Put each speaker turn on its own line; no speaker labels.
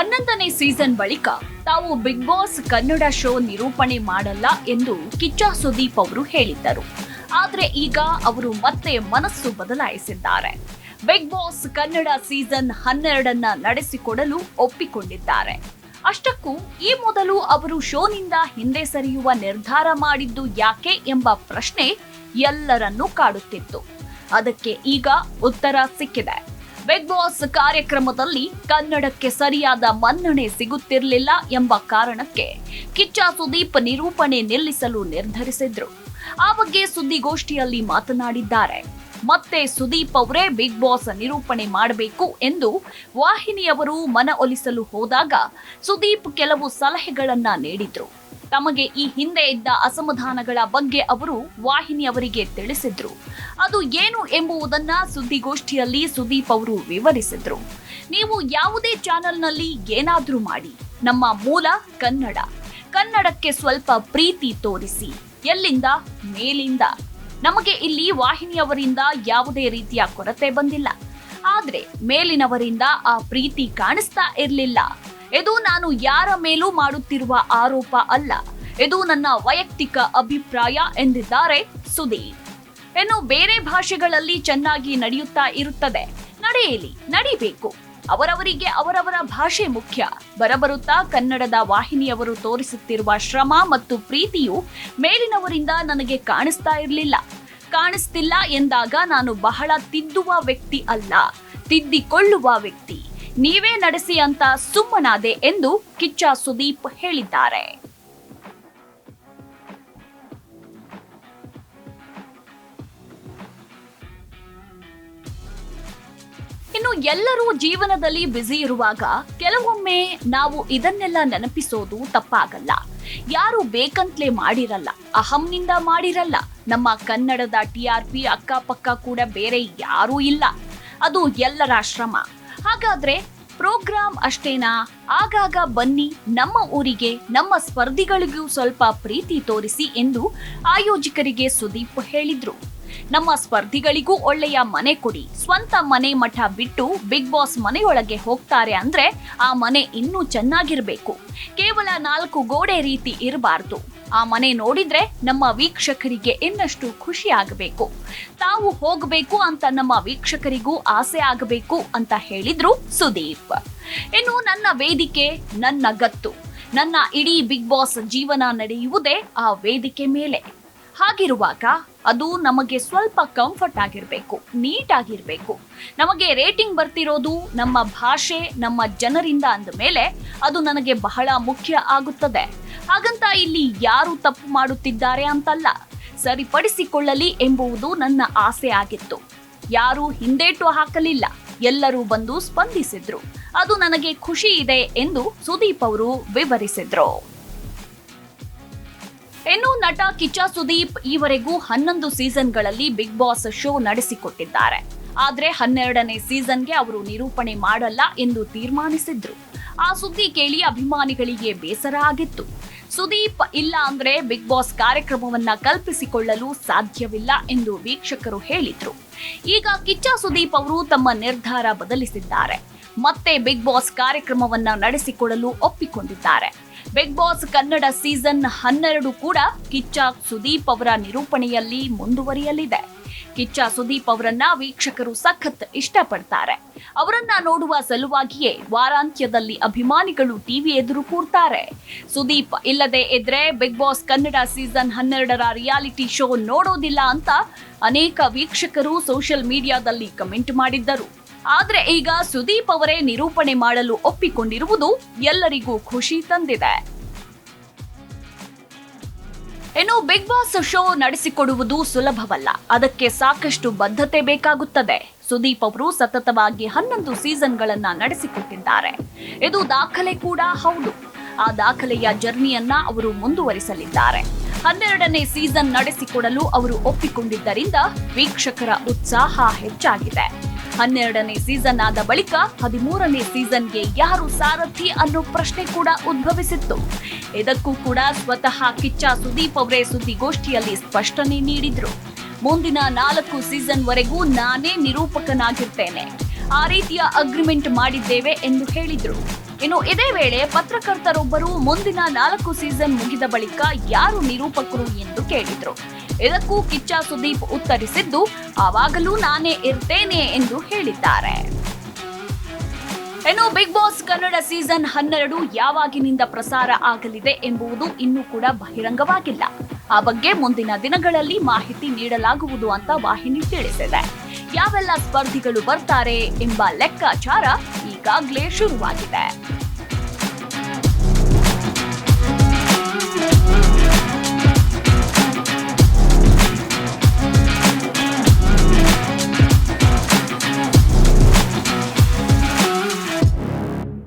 11ನೇ season ಬಳಿಕ ತಾವು big Boss Kannada show ನಿರೂಪಣೆ ಮಾಡಲ್ಲ ಎಂದು ಕಿಚ್ಚ ಸುದೀಪ್ ಅವರು ಹೇಳಿದ್ದರು. ಆದ್ರೆ ಈಗ ಅವರು ಮತ್ತೆ ಮನಸ್ಸು ಬದಲಾಯಿಸಿದ್ದಾರೆ. ಬಿಗ್ ಬಾಸ್ ಕನ್ನಡ ಸೀಸನ್ 12 ನಡೆಸಿಕೊಡಲು ಒಪ್ಪಿಕೊಂಡಿದ್ದಾರೆ. ಅಷ್ಟಕ್ಕೂ ಈ ಮೊದಲು ಅವರು ಶೋನಿಂದ ಹಿಂದೆ ಸರಿಯುವ ನಿರ್ಧಾರ ಮಾಡಿದ್ದು ಯಾಕೆ ಎಂಬ ಪ್ರಶ್ನೆ ಎಲ್ಲರನ್ನೂ ಕಾಡುತ್ತಿತ್ತು. ಅದಕ್ಕೆ ಈಗ ಉತ್ತರ ಸಿಕ್ಕಿದೆ. ಬಿಗ್ ಬಾಸ್ ಕಾರ್ಯಕ್ರಮದಲ್ಲಿ ಕನ್ನಡಕ್ಕೆ ಸರಿಯಾದ ಮನ್ನಣೆ ಸಿಗುತ್ತಿರಲಿಲ್ಲ ಎಂಬ ಕಾರಣಕ್ಕೆ ಕಿಚ್ಚ ಸುದೀಪ್ ನಿರೂಪಣೆ ನಿಲ್ಲಿಸಲು ನಿರ್ಧರಿಸಿದ್ರು. ಆ ಬಗ್ಗೆ ಸುದ್ದಿಗೋಷ್ಠಿಯಲ್ಲಿ ಮಾತನಾಡಿದ್ದಾರೆ. ಮತ್ತೆ ಸುದೀಪ್ ಅವರೇ ಬಿಗ್ ಬಾಸ್ ನಿರೂಪಣೆ ಮಾಡಬೇಕು ಎಂದು ವಾಹಿನಿಯವರು ಮನವೊಲಿಸಲು ಹೋದಾಗ ಸುದೀಪ್ ಕೆಲವು ಸಲಹೆಗಳನ್ನ ನೀಡಿದ್ರು. ತಮಗೆ ಈ ಹಿಂದೆ ಇದ್ದ ಅಸಮಾಧಾನಗಳ ಬಗ್ಗೆ ಅವರು ವಾಹಿನಿಯವರಿಗೆ ತಿಳಿಸಿದ್ರು. ಅದು ಏನು ಎಂಬುದನ್ನ ಸುದ್ದಿಗೋಷ್ಠಿಯಲ್ಲಿ ಸುದೀಪ್ ಅವರು ವಿವರಿಸಿದ್ರು. ನೀವು ಯಾವುದೇ ಚಾನೆಲ್ನಲ್ಲಿ ಏನಾದ್ರೂ ಮಾಡಿ, ನಮ್ಮ ಮೂಲ ಕನ್ನಡ, ಕನ್ನಡಕ್ಕೆ ಸ್ವಲ್ಪ ಪ್ರೀತಿ ತೋರಿಸಿ. ಎಲ್ಲಿಂದ? ಮೇಲಿಂದ. ನಮಗೆ ಇಲ್ಲಿ ವಾಹಿನಿಯವರಿಂದ ಯಾವುದೇ ರೀತಿಯ ಕೊರತೆ ಬಂದಿಲ್ಲ. ಆದ್ರೆ ಮೇಲಿನವರಿಂದ ಆ ಪ್ರೀತಿ ಕಾಣಿಸ್ತಾ ಇರಲಿಲ್ಲ. ಇದು ನಾನು ಯಾರ ಮೇಲೂ ಮಾಡುತ್ತಿರುವ ಆರೋಪ ಅಲ್ಲ, ಇದು ನನ್ನ ವೈಯಕ್ತಿಕ ಅಭಿಪ್ರಾಯ ಎಂದಿದ್ದಾರೆ ಸುದೀಪ್. ಇನ್ನು ಬೇರೆ ಭಾಷೆಗಳಲ್ಲಿ ಚೆನ್ನಾಗಿ ನಡೆಯುತ್ತಾ ಇರುತ್ತದೆ, ನಡೆಯಲಿ, ನಡಿಬೇಕು. ಅವರವರಿಗೆ ಅವರವರ ಭಾಷೆ ಮುಖ್ಯ. ಬರಬರುತ್ತಾ ಕನ್ನಡದ ವಾಹಿನಿಯವರು ತೋರಿಸುತ್ತಿರುವ ಶ್ರಮ ಮತ್ತು ಪ್ರೀತಿಯು ಮೇಲಿನವರಿಂದ ನನಗೆ ಕಾಣಿಸ್ತಿಲ್ಲ ಎಂದಾಗ ನಾನು ಬಹಳ ತಿದ್ದುವ ವ್ಯಕ್ತಿ ಅಲ್ಲ, ತಿದ್ದಿಕೊಳ್ಳುವ ವ್ಯಕ್ತಿ. ನೀವೇ ನಡೆಸಿ ಅಂತ ಸುಮ್ಮನಾದೆ ಎಂದು ಕಿಚ್ಚ ಸುದೀಪ್ ಹೇಳಿದ್ದಾರೆ. ಇನ್ನು ಎಲ್ಲರೂ ಜೀವನದಲ್ಲಿ ಬ್ಯುಸಿ ಇರುವಾಗ ಕೆಲವೊಮ್ಮೆ ನಾವು ಇದನ್ನೆಲ್ಲ ನೆನಪಿಸೋದು ತಪ್ಪಾಗಲ್ಲ. ಯಾರು ಬೇಕಂತಲೇ ಮಾಡಿರಲ್ಲ, ಅಹಂನಿಂದ ಮಾಡಿರಲ್ಲ. ನಮ್ಮ ಕನ್ನಡದ TRP ಅಕ್ಕಪಕ್ಕ ಕೂಡ ಬೇರೆ ಯಾರೂ ಇಲ್ಲ, ಅದು ಎಲ್ಲರ ಶ್ರಮ. ಹಾಗಾದ್ರೆ ಪ್ರೋಗ್ರಾಮ್ ಅಷ್ಟೇನಾ? ಆಗಾಗ ಬನ್ನಿ ನಮ್ಮ ಊರಿಗೆ, ನಮ್ಮ ಸ್ಪರ್ಧಿಗಳಿಗೂ ಸ್ವಲ್ಪ ಪ್ರೀತಿ ತೋರಿಸಿ ಎಂದು ಆಯೋಜಕರಿಗೆ ಸುದೀಪ್ ಹೇಳಿದ್ರು. ನಮ್ಮ ಸ್ಪರ್ಧಿಗಳಿಗೂ ಒಳ್ಳೆಯ ಮನೆ ಕೊಡಿ. ಸ್ವಂತ ಮನೆ ಮಠ ಬಿಟ್ಟು ಬಿಗ್ ಬಾಸ್ ಮನೆಯೊಳಗೆ ಹೋಗ್ತಾರೆ ಅಂದ್ರೆ ಆ ಮನೆ ಇನ್ನೂ ಚೆನ್ನಾಗಿರ್ಬೇಕು. ಕೇವಲ 4 ಗೋಡೆ ರೀತಿ ಇರಬಾರ್ದು. ಆ ಮನೆ ನೋಡಿದ್ರೆ ನಮ್ಮ ವೀಕ್ಷಕರಿಗೆ ಇನ್ನಷ್ಟು ಖುಷಿ ಆಗಬೇಕು. ತಾವು ಹೋಗಬೇಕು ಅಂತ ನಮ್ಮ ವೀಕ್ಷಕರಿಗೂ ಆಸೆ ಆಗಬೇಕು ಅಂತ ಹೇಳಿದ್ರು ಸುದೀಪ್. ಇನ್ನು ನನ್ನ ವೇದಿಕೆ, ನನ್ನ ಗತ್ತು, ನನ್ನ ಇಡೀ ಬಿಗ್ ಬಾಸ್ ಜೀವನ ನಡೆಯುವುದೇ ಆ ವೇದಿಕೆ ಮೇಲೆ. ಹಾಗಿರುವಾಗ ಅದು ನಮಗೆ ಸ್ವಲ್ಪ ಕಂಫರ್ಟ್ ಆಗಿರ್ಬೇಕು, ನೀಟ್ ಆಗಿರ್ಬೇಕು. ನಮಗೆ ರೇಟಿಂಗ್ ಬರ್ತಿರೋದು ನಮ್ಮ ಭಾಷೆ, ನಮ್ಮ ಜನರಿಂದ ಅಂದ ಮೇಲೆ ಅದು ನನಗೆ ಬಹಳ ಮುಖ್ಯ ಆಗುತ್ತದೆ. ಹಾಗಂತ ಇಲ್ಲಿ ಯಾರು ತಪ್ಪು ಮಾಡುತ್ತಿದ್ದಾರೆ ಅಂತಲ್ಲ, ಸರಿಪಡಿಸಿಕೊಳ್ಳಲಿ ಎಂಬುದು ನನ್ನ ಆಸೆ ಆಗಿತ್ತು. ಯಾರೂ ಹಿಂದೇಟು ಹಾಕಲಿಲ್ಲ, ಎಲ್ಲರೂ ಬಂದು ಸ್ಪಂದಿಸಿದ್ರು. ಅದು ನನಗೆ ಖುಷಿ ಇದೆ ಎಂದು ಸುದೀಪ್ ಅವರು ವಿವರಿಸಿದ್ರು. ಇನ್ನು ನಟ ಕಿಚ್ಚ ಸುದೀಪ್ ಈವರೆಗೂ 11 ಸೀಸನ್ಗಳಲ್ಲಿ ಬಿಗ್ ಬಾಸ್ ಶೋ ನಡೆಸಿಕೊಟ್ಟಿದ್ದಾರೆ. ಆದ್ರೆ 12ನೇ ಸೀಸನ್ಗೆ ಅವರು ನಿರೂಪಣೆ ಮಾಡಲ್ಲ ಎಂದು ತೀರ್ಮಾನಿಸಿದ್ರು. ಆ ಸುದ್ದಿ ಕೇಳಿ ಅಭಿಮಾನಿಗಳಿಗೆ ಬೇಸರ ಆಗಿತ್ತು. ಸುದೀಪ್ ಇಲ್ಲ ಅಂದ್ರೆ ಬಿಗ್ ಬಾಸ್ ಕಾರ್ಯಕ್ರಮವನ್ನ ಕಲ್ಪಿಸಿಕೊಳ್ಳಲು ಸಾಧ್ಯವಿಲ್ಲ ಎಂದು ವೀಕ್ಷಕರು ಹೇಳಿದ್ರು. ಈಗ ಕಿಚ್ಚ ಸುದೀಪ್ ಅವರು ತಮ್ಮ ನಿರ್ಧಾರ ಬದಲಿಸಿದ್ದಾರೆ. ಮತ್ತೆ ಬಿಗ್ ಬಾಸ್ ಕಾರ್ಯಕ್ರಮವನ್ನ ನಡೆಸಿಕೊಡಲು ಒಪ್ಪಿಕೊಂಡಿದ್ದಾರೆ. ಬಿಗ್ ಬಾಸ್ ಕನ್ನಡ ಸೀಸನ್ 12 ಕೂಡ ಕಿಚ್ಚ ಸುದೀಪ್ ಅವರ ನಿರೂಪಣೆಯಲ್ಲಿ ಮುಂದುವರಿಯಲಿದೆ. ಕಿಚ್ಚ ಸುದೀಪ್ ಅವರನ್ನ ವೀಕ್ಷಕರು ಸಖತ್ ಇಷ್ಟಪಡ್ತಾರೆ. ಅವರನ್ನ ನೋಡುವ ಸಲುವಾಗಿಯೇ ವಾರಾಂತ್ಯದಲ್ಲಿ ಅಭಿಮಾನಿಗಳು ಟಿವಿ ಎದುರು ಕೂರ್ತಾರೆ. ಸುದೀಪ್ ಇಲ್ಲದೆ ಇದ್ರೆ ಬಿಗ್ ಬಾಸ್ ಕನ್ನಡ ಸೀಸನ್ 12ರ ರಿಯಾಲಿಟಿ ಶೋ ನೋಡೋದಿಲ್ಲ ಅಂತ ಅನೇಕ ವೀಕ್ಷಕರು ಸೋಷಿಯಲ್ ಮೀಡಿಯಾದಲ್ಲಿ ಕಮೆಂಟ್ ಮಾಡಿದ್ದರು. ಆದ್ರೆ ಈಗ ಸುದೀಪ್ ಅವರೇ ನಿರೂಪಣೆ ಮಾಡಲು ಒಪ್ಪಿಕೊಂಡಿರುವುದು ಎಲ್ಲರಿಗೂ ಖುಷಿ ತಂದಿದೆ. ಇನ್ನು ಬಿಗ್ ಬಾಸ್ ಶೋ ನಡೆಸಿಕೊಡುವುದು ಸುಲಭವಲ್ಲ, ಅದಕ್ಕೆ ಸಾಕಷ್ಟು ಬದ್ಧತೆ ಬೇಕಾಗುತ್ತದೆ. ಸುದೀಪ್ ಅವರು ಸತತವಾಗಿ 11 ಸೀಸನ್ಗಳನ್ನ ನಡೆಸಿಕೊಟ್ಟಿದ್ದಾರೆ. ಇದು ದಾಖಲೆ ಕೂಡ ಹೌದು. ಆ ದಾಖಲೆಯ ಜರ್ನಿಯನ್ನ ಅವರು ಮುಂದುವರಿಸಲಿದ್ದಾರೆ. 12ನೇ ಸೀಸನ್ ನಡೆಸಿಕೊಡಲು ಅವರು ಒಪ್ಪಿಕೊಂಡಿದ್ದರಿಂದ ವೀಕ್ಷಕರ ಉತ್ಸಾಹ ಹೆಚ್ಚಾಗಿದೆ. 12ನೇ ಸೀಸನ್ ಆದ ಬಳಿಕ 13ನೇ ಸೀಸನ್ಗೆ ಯಾರು ಸಾರಥಿ ಅನ್ನೋ ಪ್ರಶ್ನೆ ಕೂಡ ಉದ್ಭವಿಸಿತ್ತು. ಇದಕ್ಕೂ ಕೂಡ ಸ್ವತಃ ಕಿಚ್ಚ ಸುದೀಪ್ ಅವರೇ ಸುದ್ದಿಗೋಷ್ಠಿಯಲ್ಲಿ ಸ್ಪಷ್ಟನೆ ನೀಡಿದ್ರು. ಮುಂದಿನ 4 ಸೀಸನ್ ವರೆಗೂ ನಾನೇ ನಿರೂಪಕನಾಗಿರ್ತೇನೆ, ಆ ರೀತಿಯ ಅಗ್ರಿಮೆಂಟ್ ಮಾಡಿದ್ದೇವೆ ಎಂದು ಹೇಳಿದ್ರು. ಇನ್ನು ಇದೇ ವೇಳೆ ಪತ್ರಕರ್ತರೊಬ್ಬರು ಮುಂದಿನ 4 ಸೀಸನ್ ಮುಗಿದ ಬಳಿಕ ಯಾರು ನಿರೂಪಕರು ಎಂದು ಕೇಳಿದ್ರು. ಇದಕ್ಕೂ ಕಿಚ್ಚ ಸುದೀಪ್ ಉತ್ತರಿಸಿದ್ದು, ಆವಾಗಲೂ ನಾನೇ ಇರ್ತೇನೆ ಎಂದು ಹೇಳಿದ್ದಾರೆ. ಇನ್ನು ಬಿಗ್ ಬಾಸ್ ಕನ್ನಡ ಸೀಸನ್ 12 ಯಾವಾಗಿನಿಂದ ಪ್ರಸಾರ ಆಗಲಿದೆ ಎಂಬುದು ಇನ್ನೂ ಕೂಡ ಬಹಿರಂಗವಾಗಿಲ್ಲ. ಆ ಬಗ್ಗೆ ಮುಂದಿನ ದಿನಗಳಲ್ಲಿ ಮಾಹಿತಿ ನೀಡಲಾಗುವುದು ಅಂತ ವಾಹಿನಿ ತಿಳಿಸಿದೆ. ಯಾವೆಲ್ಲ ಸ್ಪರ್ಧಿಗಳು ಬರ್ತಾರೆ ಎಂಬ ಲೆಕ್ಕಾಚಾರ ಈಗಾಗಲೇ ಶುರುವಾಗಿದೆ.